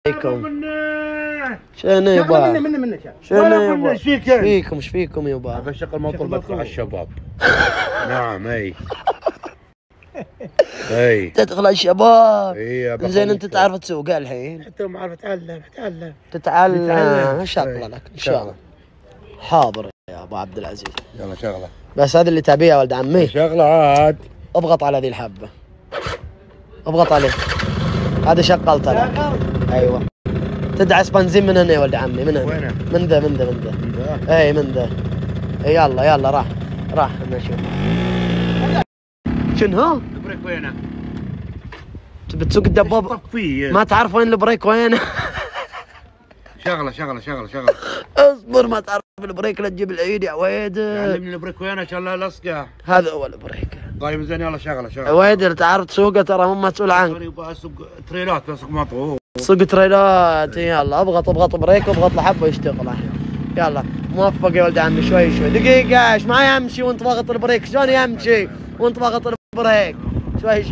عليكم. شنو يبا؟ شنو يبا؟ ايش فيكم يبا؟ بشغل موتور بدخل على الشباب. نعم اي تدخل على الشباب. اي زين انت تعرف تسوق الحين؟ حتى ما اعرف تتعلم ان شاء الله لك ان شاء الله. حاضر يا ابو عبد العزيز. يلا شغله. بس هذا اللي تبيه يا ولد عمي. شغله عاد. اضغط على ذي الحبه. اضغط عليه. هذا شغلته لك. ايوه. تدعس بنزين من هنا يا ولد عمي من هنا. وينه؟ من ذا. اي من ذا. يلا راح نشوف. شنو؟ البريك وينه؟ تبي تسوق الدباب؟ طفيه. ما تعرف وين البريك وينه؟ شغله. اصبر ما تعرف البريك لا تجيب العيد يا ويد. علمني البريك وينه عشان لا لصقه. هذا هو البريك. طيب زين يلا شغله. يا ويد اللي تعرف تسوقه ترى مو مسؤول عنك. انا يبغى اسوق تريلات بس مطوه. سوق تريلات. يلا اضغط بريك واضغط لحبه يشتغل الحين. يلا موفق يا ولد عمي. شوي دقيقه ايش ما يمشي وانت ضاغط البريك. شلون يمشي وانت ضاغط البريك؟ شوي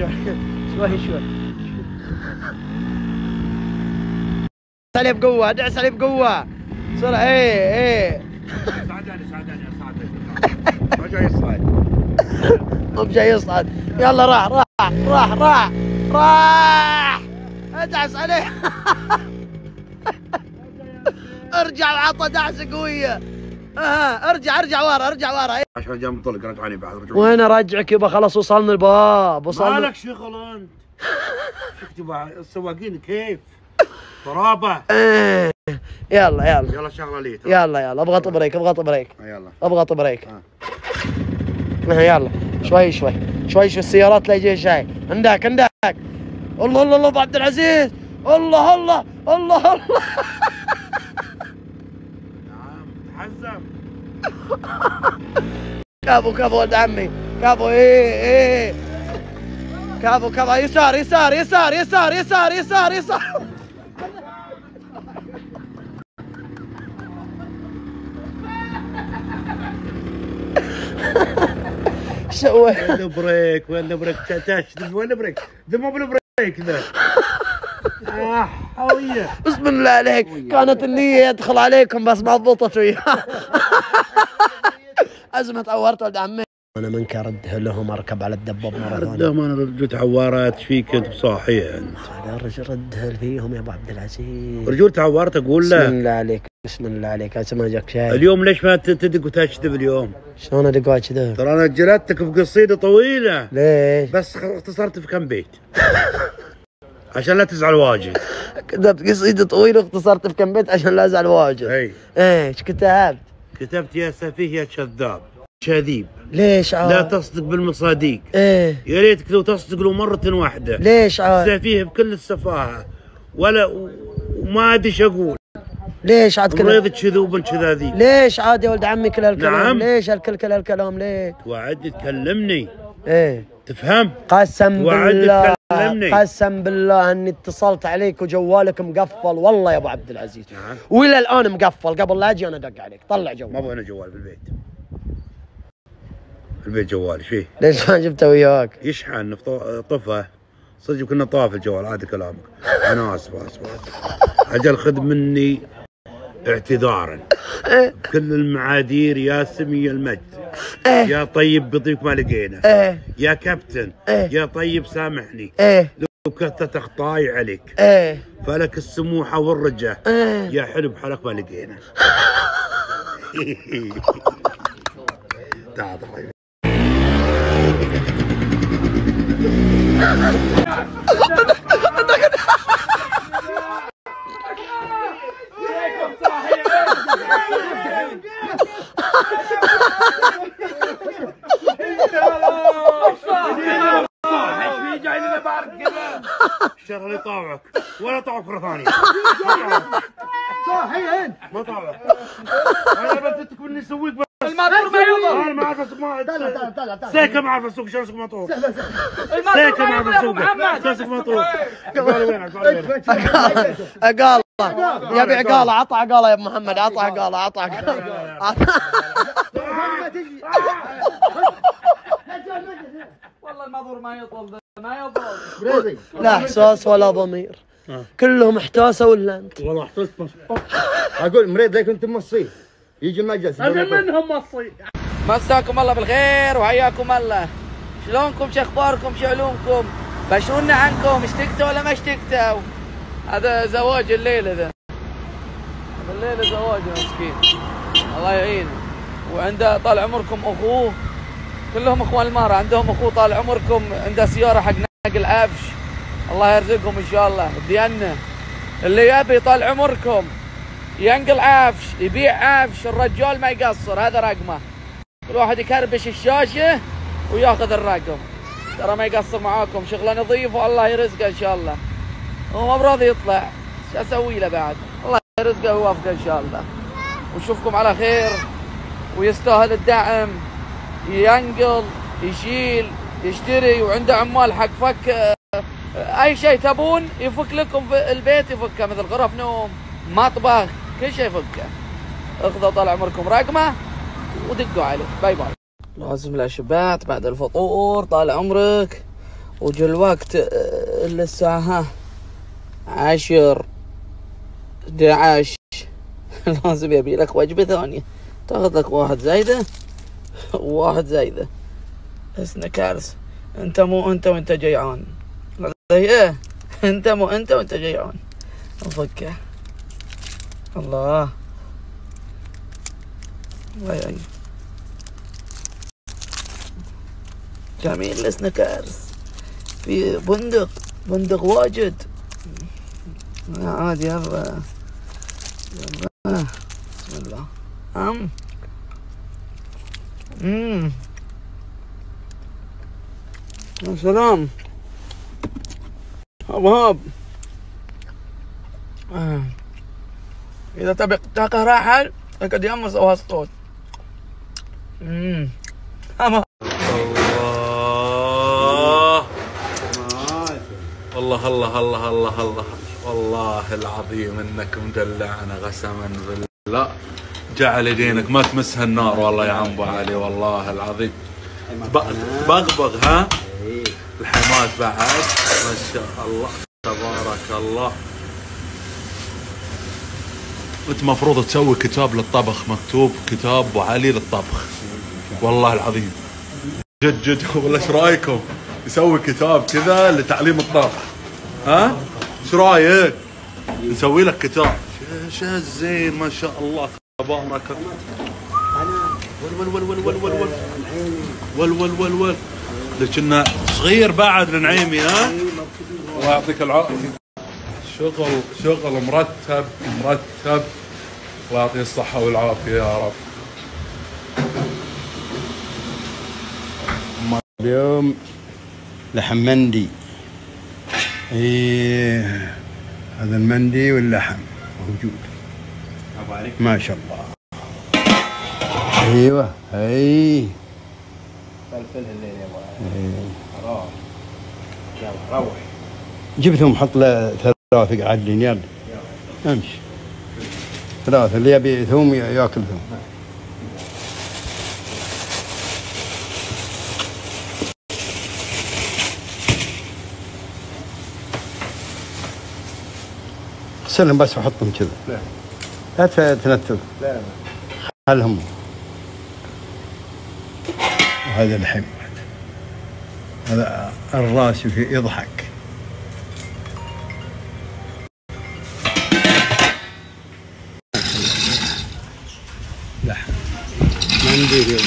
عليه بقوه. ادعس عليه بقوه بسرعه. ايه ساعدني ما جاي يصعد. مو بجاي يصعد. يلا راح ادعس عليه. ارجع وعطى دعسه قويه. ارجع ورا. عشان جاي مطلق رجعني بعد. وين ارجعك يبا؟ خلاص وصلنا الباب. وصلنا. مالك شغل انت. شفت السواقين كيف طرابه. يلا شغله لي. يلا اضغط بريك. يلا اضغط بريك. يلا شوي السيارات لا يجي شيء. عندك الله ابو عبد العزيز. الله نعم تحزم. كفو ولد عمي. كفو. ايه كفو يسار. سوى وين البريك تشتغل. وين البريك؟ ذا مو بالبريك ذا. حويه. بسم الله عليك. كانت النية يدخل عليكم بس ما ضبطت وياه. أزمة عورت ولد عمي. أنا منك أرده لهم أركب على الدباب مرة ثانية. ردهم أنا رجعت عوارات. ايش فيك أنت بصاحي أنت؟ هذا الرجل رده فيهم يا أبو عبد العزيز. رجعت عوارت أقول له. بسم الله عليك هسه ما جاك شيء. اليوم ليش ما تدق وتشذب اليوم؟ شلون أدق وأشذب؟ ترى أنا جلدتك بقصيدة طويلة. ليش؟ بس اختصرت في كم بيت. عشان لا تزعل واجد. كتبت قصيدة طويلة واختصرت في كم بيت عشان لا أزعل واجد. ايش كتبت؟ كتبت يا سفيه يا كذاب كذيب. ليش عاد؟ لا تصدق بالمصاديق. يا ريتك لو تصدق لو مرة واحدة. ليش عاد؟ سفيه بكل السفاهة وما ادري ايش اقول. ليش عاد كذا؟ مريض كذوب كذاذيب. ليش عاد يا ولد عمي كل هالكلام؟ نعم. ليش كل هالكلام ليه؟ توعدني تكلمني. تفهم؟ قسم بالله اني اتصلت عليك وجوالك مقفل والله يا ابو عبد العزيز. نعم. والى الان مقفل. قبل لا اجي انا ادق عليك. طلع جوال. ما ابغى انا جوال بالبيت. البيت جوال ايش فيه؟ ليش ما جبته وياك؟ يشحن طفه صدق كنا طاف الجوال. عاد كلامك. انا اسف. اجل خذ مني اعتذارا. كل المعاذير يا سمي المجد. يا طيب بضيف ما لقينا. يا كابتن. يا طيب سامحني. لو كثرت اخطائي عليك. فلك السموحه والرجه. يا حلو بحالك ما لقينا. تعال طيب. الشر اللي طاوعك ولا طاوعك مرة ثانية. صاحي انت ما طاوعك. انا بديتك مني اسويك بس. الماطور ما يضل. انا ما اعرف اسوق. تعال سيكه ما اعرف اسوق. شلون اسوق ماطور؟ سيكه ما اعرف اسوق. شلون اسوق ماطور؟ عقاله وين؟ عقاله يبي عقاله. عطى عقاله يا ابو محمد. عطى عقاله. والله الماطور ما يطول. ما يضل. لا احساس ولا ضمير. كلهم احتاسوا ولا انت؟ والله احتست اقول مريض ليك انت مصي يجي المجلس هذا منهم مصي. مساكم الله بالخير وحياكم الله. شلونكم؟ شو اخباركم؟ شو علومكم؟ بشرونا عنكم، اشتقتوا ولا ما اشتقتوا؟ هذا زواج الليله ذا. الليله زواج مسكين. الله يعينه. وعنده طال عمركم اخوه، كلهم اخوان المهره، عندهم اخوه طال عمركم عنده سياره حق نقل عفش. الله يرزقهم ان شاء الله بديانه. اللي يبي طال عمركم ينقل عفش، يبيع عفش، الرجال ما يقصر، هذا رقمه. كل واحد يكربش الشاشه وياخذ الرقم. ترى ما يقصر معاكم، شغله نظيف والله يرزقه ان شاء الله. هو ما براضي يطلع، شو اسوي له بعد؟ الله يرزقه ويوفقه ان شاء الله. ونشوفكم على خير، ويستاهل الدعم. ينقل، يشيل، يشتري، وعنده عمال حق فك اي شيء تبون يفك لكم في البيت، يفكه مثل غرف نوم، مطبخ، كل شيء يفكه. اخذوا طال عمركم رقمه ودقوا عليه. باي باي. لازم العشبات بعد الفطور طال عمرك. وجا الوقت الا الساعة 10 11 لازم يبي لك وجبة ثانية، تاخذ لك واحد زايدة وواحد زايدة. اسنا كارثة. انت مو انت وانت جيعان. ايه انت مو انت وانت جيعان. نفكه. الله الله يعين. جميل السنكرز. في بندق واجد. عادي يلا يلا. بسم الله. يا سلام. هاب إذا تبي طاقة راحل أكد يمس أو هالصوت. الله الله الله الله الله الله والله العظيم انك مدلعنا قسما بالله. جعل يدينك ما تمسها النار والله يا عم ابو علي والله العظيم. بغبغ ها الحمات بعد ما شاء الله تبارك الله. انت مفروض تسوي كتاب للطبخ، مكتوب كتاب ابو علي للطبخ والله العظيم جد جد. ولا ايش رايكم نسوي كتاب كذا لتعليم الطبخ؟ ها ايش رايك نسوي لك كتاب؟ شو زين ما شاء الله تبارك الله. ول ول ول ول ول ول ول ول ول ول لكنا صغير بعد النعيمي. ها الله يعطيك العافيه. شغل مرتب. الله يعطيه الصحه والعافيه يا رب. اليوم لحم مندي. ايه هذا المندي واللحم موجود ما شاء الله. ايوه اي فلفل الليل يا ابو يلا روح. جبتهم حط له ثلاثة قاعدين. يلا امشي. ثلاثة اللي يبي ثوم ياكل ثوم. اغسلهم بس وحطهم كذا. لا تنتظر. لا خلهم. وهذا الحين هذا الراس يضحك. لحم مندي اليوم.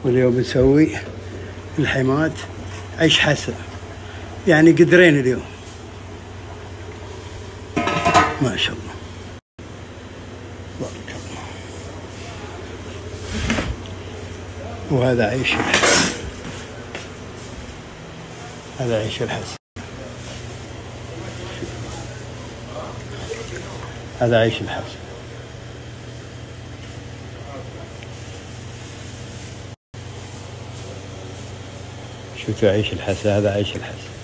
واليوم نسوي الحمات عيش حسن، يعني قدرين اليوم ما شاء الله بارك الله. وهذا عيش الحسن، هذا عيش الحسن، هذا عيش الحسن. شوفوا عيش الحسا، هذا عيش الحسا.